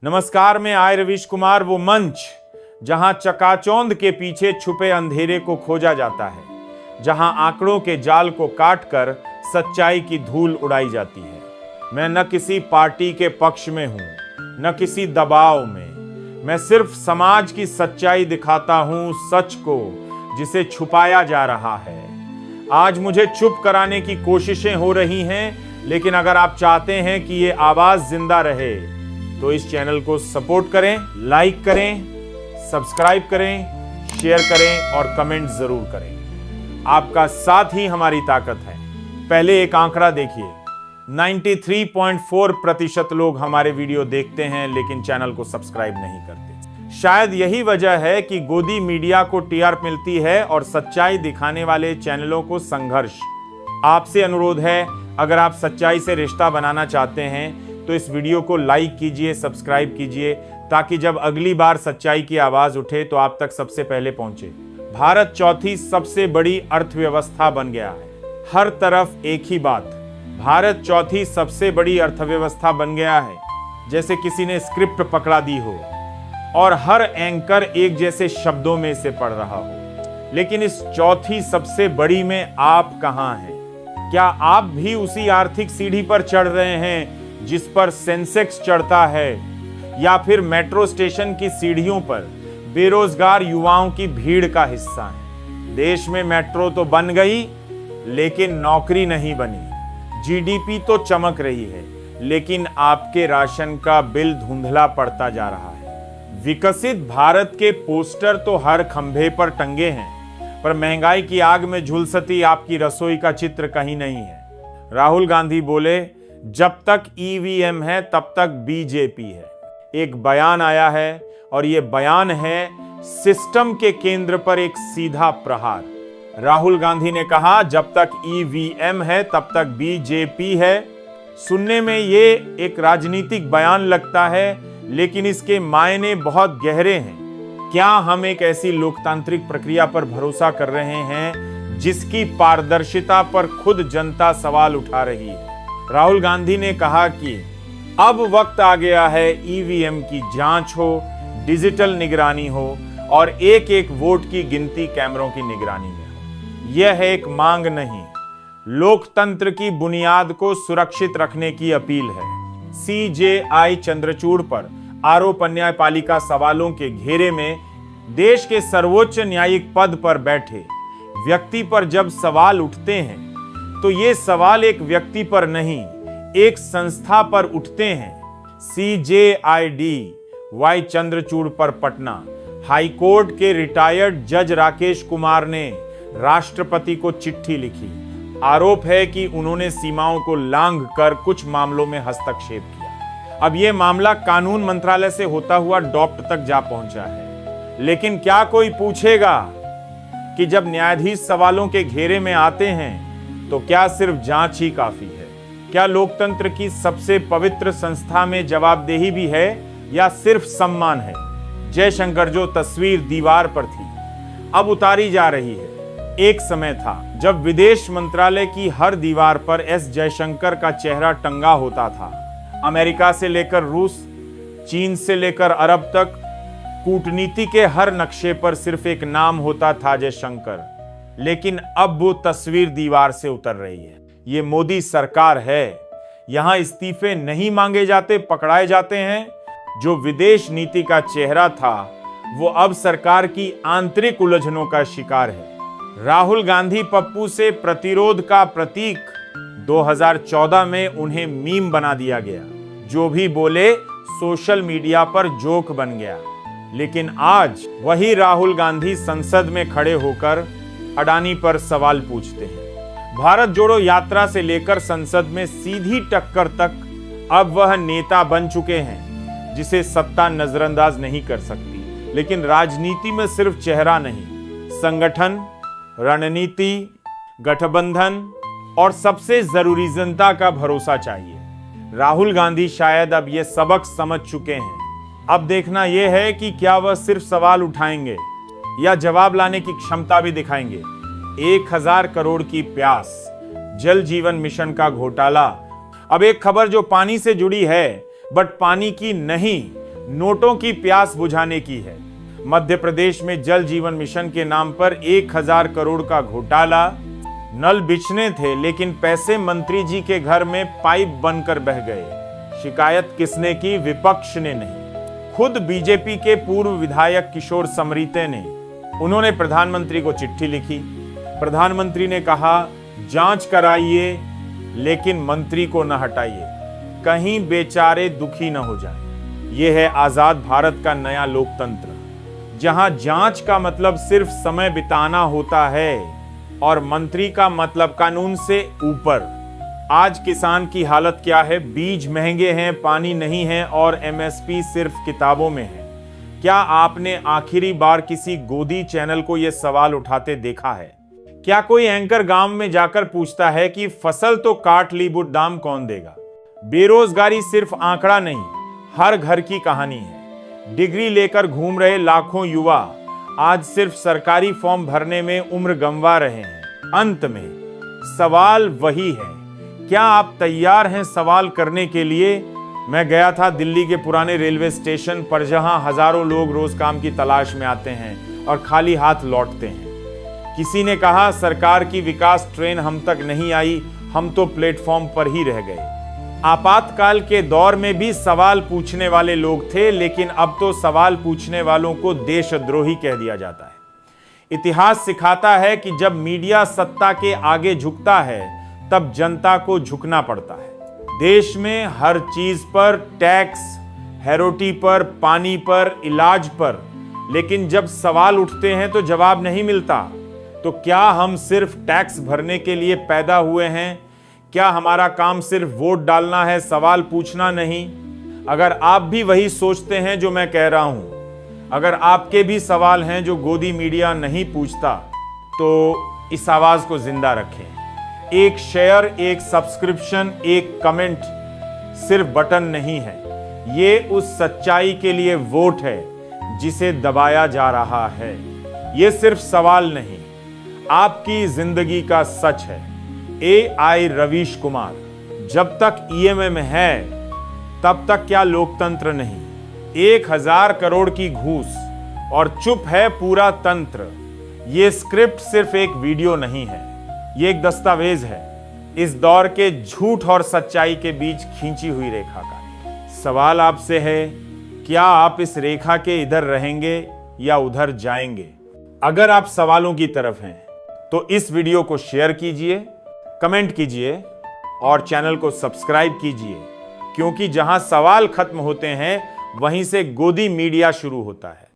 नमस्कार, मैं आय रवीश कुमार, वो मंच जहां चकाचौंध के पीछे छुपे अंधेरे को खोजा जाता है, जहां आंकड़ों के जाल को काटकर सच्चाई की धूल उड़ाई जाती है। मैं न किसी पार्टी के पक्ष में हूं, न किसी दबाव में। मैं सिर्फ समाज की सच्चाई दिखाता हूं, सच को जिसे छुपाया जा रहा है। आज मुझे चुप कराने की कोशिशें हो रही हैं, लेकिन अगर आप चाहते हैं कि ये आवाज जिंदा रहे तो इस चैनल को सपोर्ट करें, लाइक करें, सब्सक्राइब करें, शेयर करें और कमेंट जरूर करें। आपका साथ ही हमारी ताकत है। पहले एक आंकड़ा देखिए, 93.4% लोग हमारे वीडियो देखते हैं लेकिन चैनल को सब्सक्राइब नहीं करते। शायद यही वजह है कि गोदी मीडिया को टीआरपी मिलती है और सच्चाई दिखाने वाले चैनलों को संघर्ष। आपसे अनुरोध है, अगर आप सच्चाई से रिश्ता बनाना चाहते हैं तो इस वीडियो को लाइक कीजिए, सब्सक्राइब कीजिए, ताकि जब अगली बार सच्चाई की आवाज उठे तो आप तक सबसे पहले पहुंचे। भारत चौथी सबसे बड़ी अर्थव्यवस्था बन गया है। हर तरफ एक ही बात, भारत चौथी सबसे बड़ी अर्थव्यवस्था बन गया है, जैसे किसी ने स्क्रिप्ट पकड़ा दी हो और हर एंकर एक जैसे शब्दों में से पढ़ रहा हो। लेकिन इस चौथी सबसे बड़ी में आप कहां हैं? क्या आप भी उसी आर्थिक सीढ़ी पर चढ़ रहे हैं जिस पर सेंसेक्स चढ़ता है, या फिर मेट्रो स्टेशन की सीढ़ियों पर बेरोजगार युवाओं की भीड़ का हिस्सा है? देश में मेट्रो तो बन गई लेकिन नौकरी नहीं बनी। जीडीपी तो चमक रही है लेकिन आपके राशन का बिल धुंधला पड़ता जा रहा है। विकसित भारत के पोस्टर तो हर खंभे पर टंगे हैं, पर महंगाई की आग में झुलसती आपकी रसोई का चित्र कहीं नहीं है। राहुल गांधी बोले, जब तक ईवीएम है तब तक बीजेपी है। एक बयान आया है और यह बयान है सिस्टम के केंद्र पर एक सीधा प्रहार। राहुल गांधी ने कहा, जब तक ईवीएम है तब तक बीजेपी है। सुनने में ये एक राजनीतिक बयान लगता है, लेकिन इसके मायने बहुत गहरे हैं। क्या हम एक ऐसी लोकतांत्रिक प्रक्रिया पर भरोसा कर रहे हैं जिसकी पारदर्शिता पर खुद जनता सवाल उठा रही है? राहुल गांधी ने कहा कि अब वक्त आ गया है ईवीएम की जांच हो, डिजिटल निगरानी हो और एक एक वोट की गिनती कैमरों की निगरानी में हो। यह है एक मांग नहीं, लोकतंत्र की बुनियाद को सुरक्षित रखने की अपील है। सीजेआई चंद्रचूड़ पर आरोप न्यायपालिका सवालों के घेरे में देश के सर्वोच्च न्यायिक पद पर बैठे व्यक्ति पर जब सवाल उठते हैं तो ये सवाल एक व्यक्ति पर नहीं, एक संस्था पर उठते हैं। सीजेआईडी वाई चंद्रचूड़ पर पटना हाईकोर्ट के रिटायर्ड जज राकेश कुमार ने राष्ट्रपति को चिट्ठी लिखी। आरोप है कि उन्होंने सीमाओं को लांघ कर कुछ मामलों में हस्तक्षेप किया। अब यह मामला कानून मंत्रालय से होता हुआ डॉप्ट तक जा पहुंचा है। लेकिन क्या कोई पूछेगा कि जब न्यायाधीश सवालों के घेरे में आते हैं तो क्या सिर्फ जांच ही काफी है? क्या लोकतंत्र की सबसे पवित्र संस्था में जवाबदेही भी है या सिर्फ सम्मान है? जयशंकर जो तस्वीर दीवार पर थी, अब उतारी जा रही है। एक समय था जब विदेश मंत्रालय की हर दीवार पर एस जयशंकर का चेहरा टंगा होता था। अमेरिका से लेकर रूस, चीन से लेकर अरब तक कूटनीति के हर नक्शे पर सिर्फ एक नाम होता था, जयशंकर। लेकिन अब वो तस्वीर दीवार से उतर रही है। ये मोदी सरकार है। यहां इस्तीफे नहीं मांगे जाते, पकड़ाए जाते हैं। जो विदेश नीति का चेहरा था वो अब सरकार की आंतरिक उलझनों का शिकार है। राहुल गांधी पप्पू से प्रतिरोध का प्रतीक 2014 में उन्हें मीम बना दिया गया। जो भी बोले सोशल मीडिया पर जोक बन गया। लेकिन आज वही राहुल गांधी संसद में खड़े होकर अडानी पर सवाल पूछते हैं। भारत जोड़ो यात्रा से लेकर संसद में सीधी टक्कर तक अब वह नेता बन चुके हैं जिसे सत्ता नजरअंदाज नहीं कर सकती। लेकिन राजनीति में सिर्फ चेहरा नहीं, संगठन, रणनीति, गठबंधन और सबसे जरूरी जनता का भरोसा चाहिए। राहुल गांधी शायद अब यह सबक समझ चुके हैं। अब देखना यह है कि क्या वह सिर्फ सवाल उठाएंगे या जवाब लाने की क्षमता भी दिखाएंगे। 1000 करोड़ की प्यास, जल जीवन मिशन का घोटाला। अब एक खबर जो पानी से जुड़ी है बट पानी की नहीं, नोटों की प्यास बुझाने की है। मध्य प्रदेश में जल जीवन मिशन के नाम पर 1000 करोड़ का घोटाला। नल बिछने थे लेकिन पैसे मंत्री जी के घर में पाइप बनकर बह गए। शिकायत किसने की? विपक्ष ने नहीं, खुद बीजेपी के पूर्व विधायक किशोर समरीते ने। उन्होंने प्रधानमंत्री को चिट्ठी लिखी। प्रधानमंत्री ने कहा जांच कराइए लेकिन मंत्री को न हटाइए, कहीं बेचारे दुखी न हो जाएं। यह है आजाद भारत का नया लोकतंत्र, जहां जांच का मतलब सिर्फ समय बिताना होता है और मंत्री का मतलब कानून से ऊपर। आज किसान की हालत क्या है? बीज महंगे हैं, पानी नहीं है और एमएसपी सिर्फ किताबों में है। क्या आपने आखिरी बार किसी गोदी चैनल को यह सवाल उठाते देखा है? क्या कोई एंकर गांव में जाकर पूछता है कि फसल तो काट ली, बुट दाम कौन देगा? बेरोजगारी सिर्फ आंकड़ा नहीं, हर घर की कहानी है। डिग्री लेकर घूम रहे लाखों युवा आज सिर्फ सरकारी फॉर्म भरने में उम्र गंवा रहे हैं। अंत में सवाल वही है, क्या आप तैयार हैं सवाल करने के लिए? मैं गया था दिल्ली के पुराने रेलवे स्टेशन पर, जहां हजारों लोग रोज काम की तलाश में आते हैं और खाली हाथ लौटते हैं। किसी ने कहा सरकार की विकास ट्रेन हम तक नहीं आई, हम तो प्लेटफॉर्म पर ही रह गए। आपातकाल के दौर में भी सवाल पूछने वाले लोग थे, लेकिन अब तो सवाल पूछने वालों को देशद्रोही कह दिया जाता है। इतिहास सिखाता है कि जब मीडिया सत्ता के आगे झुकता है तब जनता को झुकना पड़ता है। देश में हर चीज पर टैक्स, हैरोटी पर, पानी पर, इलाज पर, लेकिन जब सवाल उठते हैं तो जवाब नहीं मिलता। तो क्या हम सिर्फ टैक्स भरने के लिए पैदा हुए हैं? क्या हमारा काम सिर्फ वोट डालना है, सवाल पूछना नहीं? अगर आप भी वही सोचते हैं जो मैं कह रहा हूं, अगर आपके भी सवाल हैं जो गोदी मीडिया नहीं पूछता, तो इस आवाज को जिंदा रखें। एक शेयर, एक सब्सक्रिप्शन, एक कमेंट सिर्फ बटन नहीं है, ये उस सच्चाई के लिए वोट है जिसे दबाया जा रहा है। ये सिर्फ सवाल नहीं, आपकी जिंदगी का सच है। AI रवीश कुमार। जब तक EMM है तब तक क्या लोकतंत्र नहीं? 1000 करोड़ की घूस और चुप है पूरा तंत्र। ये स्क्रिप्ट सिर्फ एक वीडियो नहीं है, ये एक दस्तावेज है, इस दौर के झूठ और सच्चाई के बीच खींची हुई रेखा का। सवाल आपसे है, क्या आप इस रेखा के इधर रहेंगे या उधर जाएंगे? अगर आप सवालों की तरफ हैं तो इस वीडियो को शेयर कीजिए, कमेंट कीजिए और चैनल को सब्सक्राइब कीजिए, क्योंकि जहां सवाल खत्म होते हैं वहीं से गोदी मीडिया शुरू होता है।